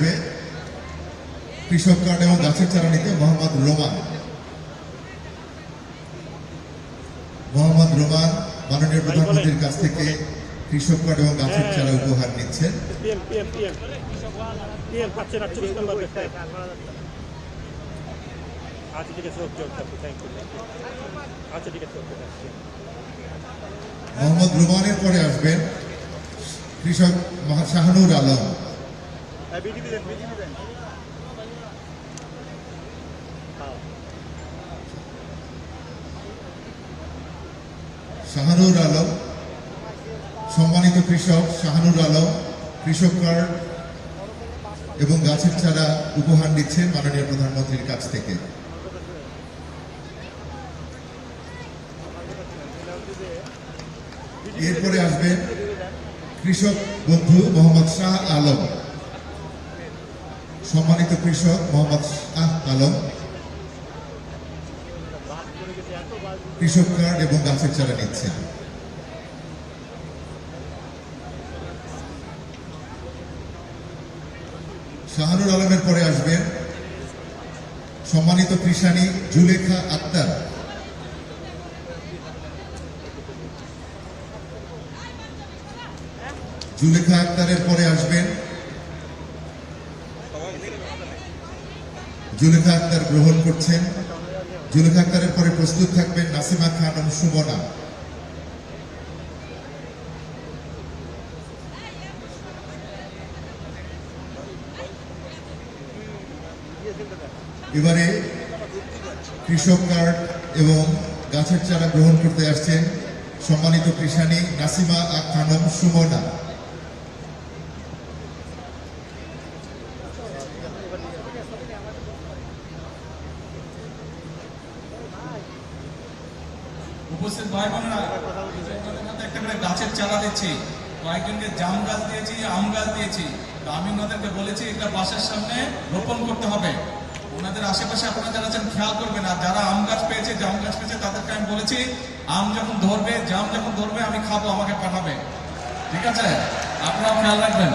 আসবে কৃষক কার্ড এবং গাছের চারা নিতে মোহাম্মদ রোমান। মোহাম্মদ রোমান মাননীয় প্রধানমন্ত্রীর কাছ থেকে কৃষক কার্ড এবং গাছের চারা উপহার নিচ্ছেন। মোহাম্মদ রোমানের পরে আসবেন কৃষক শাহানুর আলম। শাহানুর আলম, সম্মানিত কৃষক শাহানুর আলম কৃষক কার্ড এবং গাছের চারা উপহার নিচ্ছেন মাননীয় প্রধানমন্ত্রীর কাছ থেকে। এরপরে আসবেন কৃষক বন্ধু মোহাম্মদ শাহ আলম। সম্মানিত কৃষক মোহাম্মদ শাহ আলম কৃষক কার্ড এবং গাছের চারা নিচ্ছেন। শাহানুর আলমের পরে আসবেন সম্মানিত কৃষানী জুলেখা আক্তার। জুলেখা আক্তারের পরে আসবেন জুলেখা আক্তার গ্রহণ করছেন। জুলেখা আক্তারের পরে প্রস্তুত থাকবেন নাসিমা খানম সুমনা। এবারে কৃষক কার্ড এবং গাছের চারা গ্রহণ করতে আসছেন সম্মানিত কৃষানী নাসিমা খানম সুমনা। উপস্থিত ভাই বোনেরা, একটা করে গাছের চারা দিচ্ছি, কয়েকজনকে জাম গাছ দিয়েছি, আম গাছ দিয়েছি। আমি ওনাদেরকে বলেছি এটা বাসার সামনে রোপণ করতে হবে। ওনাদের আশেপাশে আপনারা যারা আছেন খেয়াল করবেন। আর যারা আম গাছ পেয়েছে, জাম গাছ পেয়েছে, তাদেরকে আমি বলেছি আম যখন ধরবে, জাম যখন ধরবে আমি খাবো, আমাকে পাঠাবে। ঠিক আছে, আপনারাও খেয়াল রাখবেন।